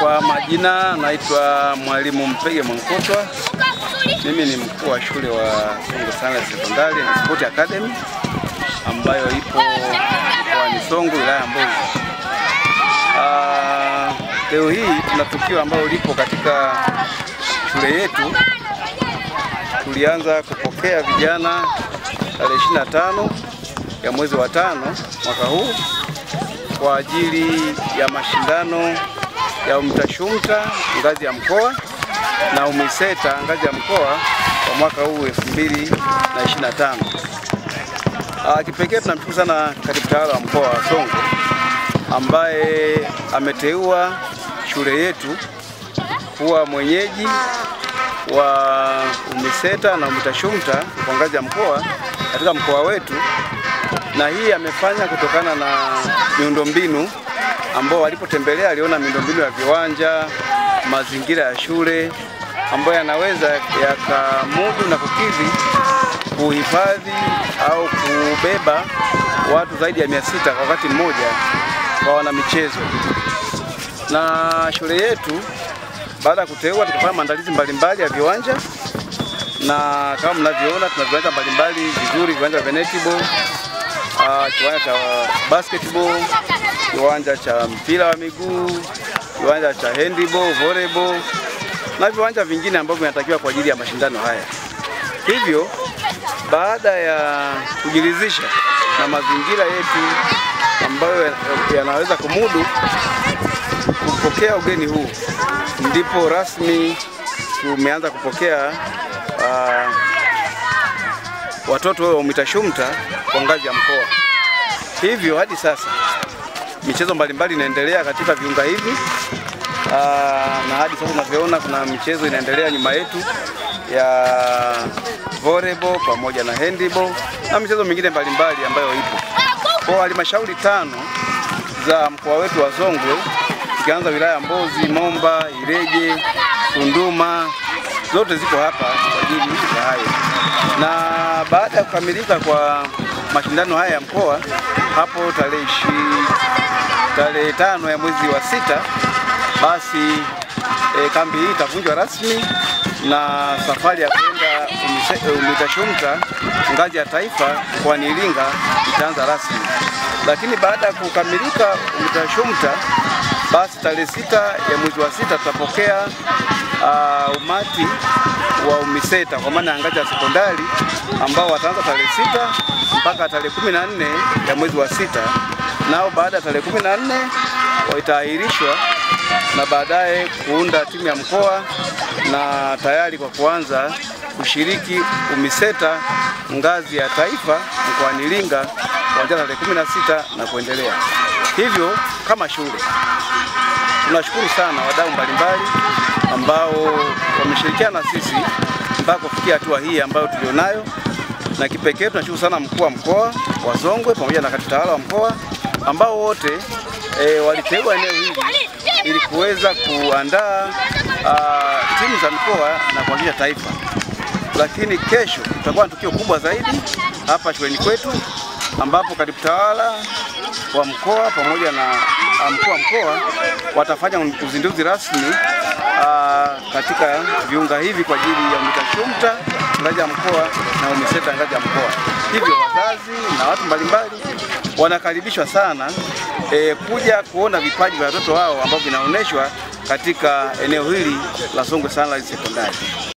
Kwa majina naitwa Mwalimu Mpege Mwankotwa. Mimi ni mkuu wa shule wa Songwe Sanlace Secondary and Sport Academy ambayo ipo mkoani Songwe, wilaya ya Mbozi. Leo hii tuna tukio ambalo lipo katika shule yetu. Tulianza kupokea vijana tarehe 25 ya mwezi wa 5 mwaka huu kwa ajili ya mashindano ya UMITASHUMTA ngazi ya mkoa na UMISETA ngazi ya mkoa kwa mwaka huu 2025. Kipekee tunamshukuru sana katibu tawala wa mkoa wa Songwe ambaye ameteua shule yetu kuwa mwenyeji wa UMISETA na UMITASHUMTA kwa ngazi ya mkoa katika mkoa wetu, na hii amefanya kutokana na miundombinu ambao walipotembelea aliona miundombinu ya viwanja, mazingira ya shule ambayo yanaweza yakamudu na kukidhi kuhifadhi au kubeba watu zaidi ya 600 kwa wakati mmoja kwa wanamichezo. Na shule yetu baada ya kuteua tukafanya maandalizi mbalimbali ya viwanja, na kama mnavyoona tuna viwanja mbalimbali vizuri, viwanja vya netball, kiwanja cha basketball, kiwanja cha mpira wa miguu, kiwanja cha handball, volleyball na viwanja vingine ambavyo vinatakiwa kwa ajili ya mashindano haya. Hivyo baada ya kujiridhisha na mazingira yetu ambayo yanaweza kumudu kupokea ugeni huu, ndipo rasmi tumeanza kupokea watoto wa UMITASHUMTA kwa ngazi ya mkoa. Hivyo hadi sasa michezo mbalimbali inaendelea katika viunga hivi, na hadi sasa tunavyoona kuna michezo inaendelea nyuma yetu ya volleyball pamoja na handball na michezo mingine mbalimbali ambayo ipo. Kwa halmashauri 5 za mkoa wetu wa Songwe, tukianza wilaya ya Mbozi, Momba, Ileje, Tunduma, zote ziko hapa kwa ajili ya hayo. Na baada ya kukamilika kwa mashindano haya ya mkoa hapo tarehe 5 ya mwezi wa 6, basi kambi hii itavunjwa rasmi na safari ya kwenda UMITASHUMTA ngazi ya taifa mkoani Iringa itaanza rasmi. Lakini baada ya kukamilika UMITASHUMTA, basi tarehe 6 ya mwezi wa 6 tutapokea umati wa UMISETA kwa maana ya ngazi ya sekondari ambao wataanza tarehe 6 mpaka tarehe 14 ya mwezi wa 6. Nao baada ya tarehe 14 wataahirishwa na baadaye kuunda timu ya mkoa na tayari kwa kuanza kushiriki UMISETA ngazi ya taifa mkoani Iringa kuanzia tarehe 16 na kuendelea. Hivyo kama shule tunashukuru sana wadau mbalimbali ambao wameshirikiana na sisi mpaka kufikia hatua hii ambayo tulionayo, na kipekee tunashukuru sana mkuu wa mkoa wa Songwe pamoja na katibu tawala wa mkoa ambao wote waliteua eneo hili ili kuweza kuandaa timu za mkoa na kuanzisha taifa. Lakini kesho tutakuwa na tukio kubwa zaidi hapa shuleni kwetu ambapo katibu tawala wa mkoa pamoja na mkuu wa mkoa watafanya uzinduzi rasmi katika viunga hivi kwa ajili ya UMITASHUMTA ngazi ya mkoa na UMISETA ngazi ya mkoa. Hivyo wazazi na watu mbalimbali wanakaribishwa sana kuja kuona vipaji vya watoto wao ambao vinaonyeshwa katika eneo hili la Songwe Sanlace Secondary.